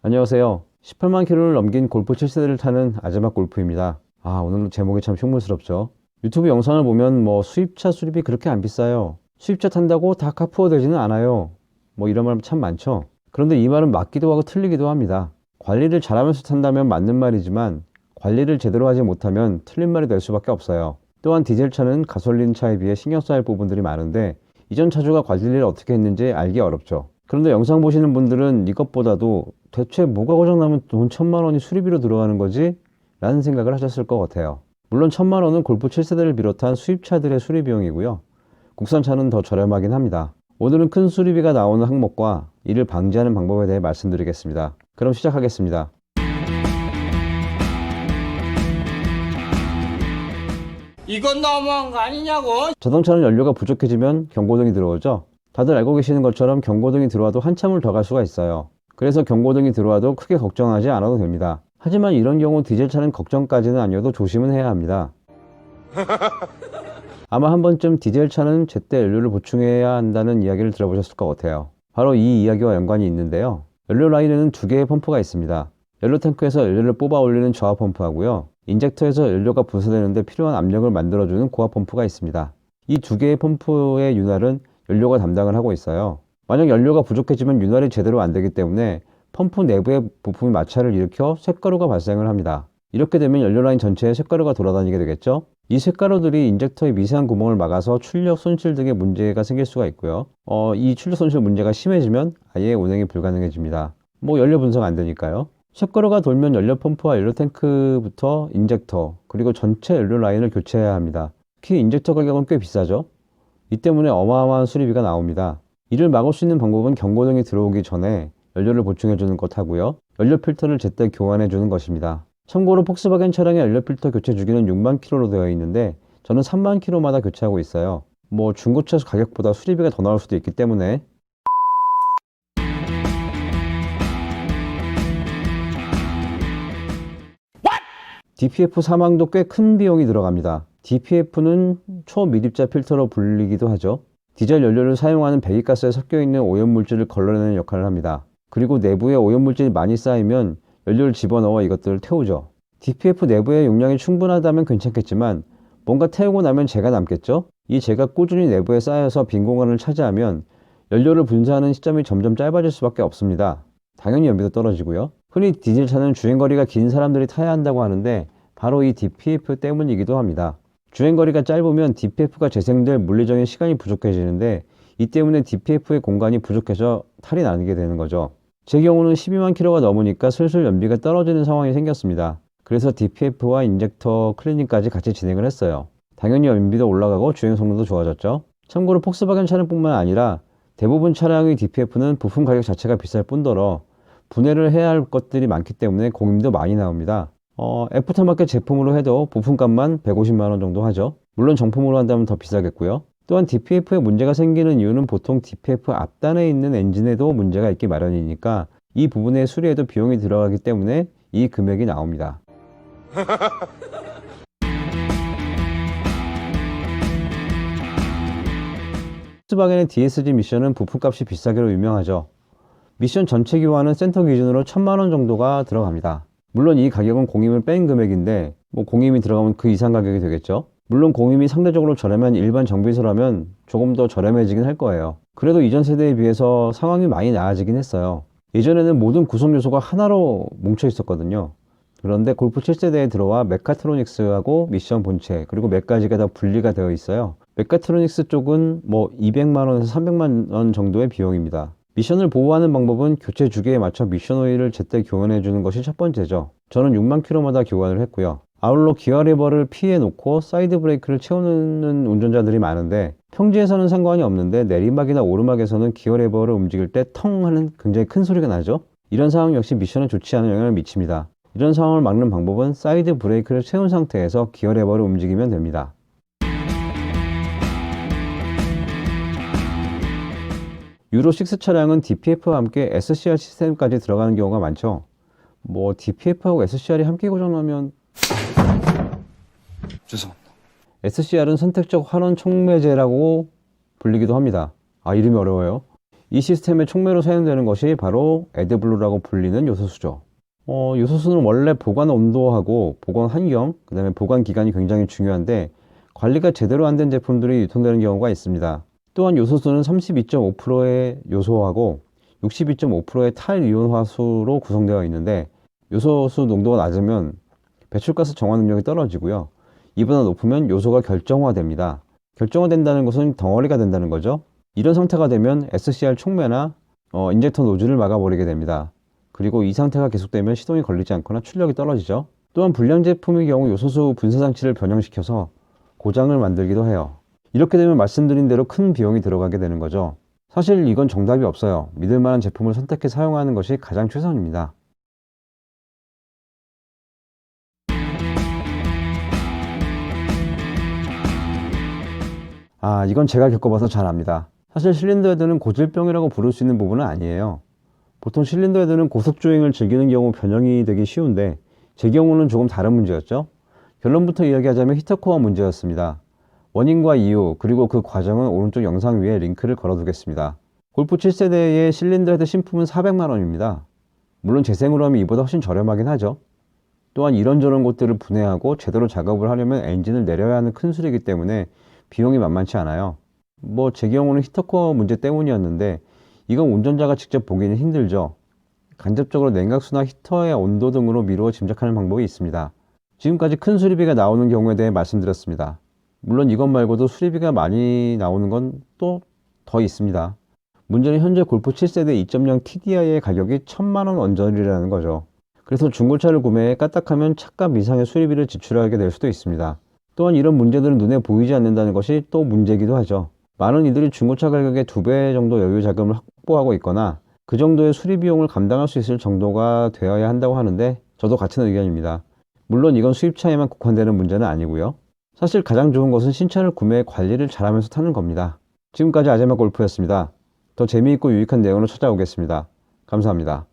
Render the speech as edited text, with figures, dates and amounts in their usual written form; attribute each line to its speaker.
Speaker 1: 안녕하세요. 18만 킬로를 넘긴 골프 7세대를 타는 아즈막 골프입니다. 오늘 제목이 참 흉물스럽죠. 유튜브 영상을 보면 수입차 수리비 그렇게 안 비싸요. 수입차 탄다고 다 카푸어 되지는 않아요. 이런 말 참 많죠. 그런데 이 말은 맞기도 하고 틀리기도 합니다. 관리를 잘하면서 탄다면 맞는 말이지만 관리를 제대로 하지 못하면 틀린 말이 될 수밖에 없어요. 또한 디젤차는 가솔린 차에 비해 신경 써야 할 부분들이 많은데 이전 차주가 관리를 어떻게 했는지 알기 어렵죠. 그런데 영상 보시는 분들은 이것보다도 대체 뭐가 고장나면 돈 1,000만 원이 수리비로 들어가는 거지? 라는 생각을 하셨을 것 같아요. 물론 1,000만 원은 골프 7세대를 비롯한 수입차들의 수리 비용이고요. 국산차는 더 저렴하긴 합니다. 오늘은 큰 수리비가 나오는 항목과 이를 방지하는 방법에 대해 말씀드리겠습니다. 그럼 시작하겠습니다.
Speaker 2: 이건 너무한 거 아니냐고?
Speaker 1: 자동차는 연료가 부족해지면 경고등이 들어오죠. 다들 알고 계시는 것처럼 경고등이 들어와도 한참을 더 갈 수가 있어요. 그래서 경고등이 들어와도 크게 걱정하지 않아도 됩니다. 하지만 이런 경우 디젤차는 걱정까지는 아니어도 조심은 해야 합니다. 아마 한 번쯤 디젤차는 제때 연료를 보충해야 한다는 이야기를 들어보셨을 것 같아요. 바로 이 이야기와 연관이 있는데요. 연료 라인에는 두 개의 펌프가 있습니다. 연료 탱크에서 연료를 뽑아 올리는 저하 펌프하고요. 인젝터에서 연료가 분사되는데 필요한 압력을 만들어주는 고압 펌프가 있습니다. 이 두 개의 펌프의 윤활은 연료가 담당을 하고 있어요. 만약 연료가 부족해지면 윤활이 제대로 안 되기 때문에 펌프 내부의 부품이 마찰을 일으켜 쇳가루가 발생을 합니다. 이렇게 되면 연료 라인 전체에 쇳가루가 돌아다니게 되겠죠. 이 쇳가루들이 인젝터의 미세한 구멍을 막아서 출력 손실 등의 문제가 생길 수가 있고요. 이 출력 손실 문제가 심해지면 아예 운행이 불가능해집니다. 연료 분석 안 되니까요. 쇳가루가 돌면 연료 펌프와 연료 탱크부터 인젝터 그리고 전체 연료 라인을 교체해야 합니다. 특히 인젝터 가격은 꽤 비싸죠. 이 때문에 어마어마한 수리비가 나옵니다. 이를 막을 수 있는 방법은 경고등이 들어오기 전에 연료를 보충해 주는 것 하고요. 연료 필터를 제때 교환해 주는 것입니다. 참고로 폭스바겐 차량의 연료 필터 교체 주기는 6만 킬로로 되어 있는데 저는 3만 킬로마다 교체하고 있어요. 중고차 가격보다 수리비가 더 나올 수도 있기 때문에. DPF 사망도 꽤 큰 비용이 들어갑니다. DPF는 초미립자 필터로 불리기도 하죠. 디젤 연료를 사용하는 배기가스에 섞여있는 오염물질을 걸러내는 역할을 합니다. 그리고 내부에 오염물질이 많이 쌓이면 연료를 집어넣어 이것들을 태우죠. DPF 내부의 용량이 충분하다면 괜찮겠지만 뭔가 태우고 나면 재가 남겠죠? 이 재가 꾸준히 내부에 쌓여서 빈 공간을 차지하면 연료를 분사하는 시점이 점점 짧아질 수밖에 없습니다. 당연히 연비도 떨어지고요. 흔히 디젤차는 주행거리가 긴 사람들이 타야 한다고 하는데 바로 이 DPF 때문이기도 합니다. 주행거리가 짧으면 DPF가 재생될 물리적인 시간이 부족해지는데 이 때문에 DPF의 공간이 부족해서 탈이 나게 되는 거죠. 제 경우는 12만 킬로가 넘으니까 슬슬 연비가 떨어지는 상황이 생겼습니다. 그래서 DPF와 인젝터 클리닝까지 같이 진행을 했어요. 당연히 연비도 올라가고 주행 성능도 좋아졌죠. 참고로 폭스바겐 차량뿐만 아니라 대부분 차량의 DPF는 부품 가격 자체가 비쌀 뿐더러 분해를 해야 할 것들이 많기 때문에 공임도 많이 나옵니다. 애프터마켓 제품으로 해도 부품값만 150만 원 정도 하죠. 물론 정품으로 한다면 더 비싸겠고요. 또한 DPF에 문제가 생기는 이유는 보통 DPF 앞단에 있는 엔진에도 문제가 있기 마련이니까 이 부분의 수리에도 비용이 들어가기 때문에 이 금액이 나옵니다. 폭스바겐의 DSG 미션은 부품값이 비싸기로 유명하죠. 미션 전체 교환은 센터 기준으로 1,000만 원 정도가 들어갑니다. 물론 이 가격은 공임을 뺀 금액인데 공임이 들어가면 그 이상 가격이 되겠죠. 물론 공임이 상대적으로 저렴한 일반 정비소라면 조금 더 저렴해지긴 할 거예요. 그래도 이전 세대에 비해서 상황이 많이 나아지긴 했어요. 예전에는 모든 구성 요소가 하나로 뭉쳐 있었거든요. 그런데 골프 7세대에 들어와 메카트로닉스하고 미션 본체 그리고 몇 가지가 다 분리가 되어 있어요. 메카트로닉스 쪽은 200만 원에서 300만 원 정도의 비용입니다. 미션을 보호하는 방법은 교체 주기에 맞춰 미션 오일을 제때 교환해 주는 것이 첫 번째죠. 저는 6만 킬로마다 교환을 했고요. 아울러 기어 레버를 피해 놓고 사이드 브레이크를 채우는 운전자들이 많은데 평지에서는 상관이 없는데 내리막이나 오르막에서는 기어 레버를 움직일 때 텅 하는 굉장히 큰 소리가 나죠. 이런 상황 역시 미션에 좋지 않은 영향을 미칩니다. 이런 상황을 막는 방법은 사이드 브레이크를 채운 상태에서 기어 레버를 움직이면 됩니다. 유로6 차량은 DPF와 함께 SCR 시스템까지 들어가는 경우가 많죠. DPF하고 SCR이 함께 고장나면
Speaker 2: 죄송합니다.
Speaker 1: SCR은 선택적 환원 촉매제라고 불리기도 합니다. 이름이 어려워요. 이 시스템의 촉매로 사용되는 것이 바로 애드블루라고 불리는 요소수죠. 요소수는 원래 보관 온도하고 보관 환경, 그 다음에 보관 기간이 굉장히 중요한데 관리가 제대로 안 된 제품들이 유통되는 경우가 있습니다. 또한 요소수는 32.5%의 요소하고 62.5%의 탈이온화수로 구성되어 있는데 요소수 농도가 낮으면 배출가스 정화 능력이 떨어지고요. 이보다 높으면 요소가 결정화됩니다. 결정화된다는 것은 덩어리가 된다는 거죠. 이런 상태가 되면 SCR 촉매나 인젝터 노즐을 막아버리게 됩니다. 그리고 이 상태가 계속되면 시동이 걸리지 않거나 출력이 떨어지죠. 또한 불량 제품의 경우 요소수 분쇄 장치를 변형시켜서 고장을 만들기도 해요. 이렇게 되면 말씀드린 대로 큰 비용이 들어가게 되는 거죠. 사실 이건 정답이 없어요. 믿을 만한 제품을 선택해 사용하는 것이 가장 최선입니다. 이건 제가 겪어봐서 잘 압니다. 사실 실린더 헤드는 고질병이라고 부를 수 있는 부분은 아니에요. 보통 실린더 헤드는 고속주행을 즐기는 경우 변형이 되기 쉬운데 제 경우는 조금 다른 문제였죠. 결론부터 이야기하자면 히터코어 문제였습니다. 원인과 이유 그리고 그 과정은 오른쪽 영상 위에 링크를 걸어두겠습니다. 골프 7세대의 실린더 헤드 신품은 400만원입니다. 물론 재생으로 하면 이보다 훨씬 저렴하긴 하죠. 또한 이런저런 곳들을 분해하고 제대로 작업을 하려면 엔진을 내려야 하는 큰 수리이기 때문에 비용이 만만치 않아요. 제 경우는 히터코어 문제 때문이었는데 이건 운전자가 직접 보기는 힘들죠. 간접적으로 냉각수나 히터의 온도 등으로 미루어 짐작하는 방법이 있습니다. 지금까지 큰 수리비가 나오는 경우에 대해 말씀드렸습니다. 물론 이것 말고도 수리비가 많이 나오는 건 또 더 있습니다. 문제는 현재 골프 7세대 2.0 TDI의 가격이 1000만원 언저리라는 거죠. 그래서 중고차를 구매해 까딱하면 차값 이상의 수리비를 지출하게 될 수도 있습니다. 또한 이런 문제들은 눈에 보이지 않는다는 것이 또 문제이기도 하죠. 많은 이들이 중고차 가격의 2배 정도 여유 자금을 확보하고 있거나 그 정도의 수리 비용을 감당할 수 있을 정도가 되어야 한다고 하는데 저도 같은 의견입니다. 물론 이건 수입차에만 국한되는 문제는 아니고요. 사실 가장 좋은 것은 신차를 구매해 관리를 잘하면서 타는 겁니다. 지금까지 아재마 골프였습니다. 더 재미있고 유익한 내용으로 찾아오겠습니다. 감사합니다.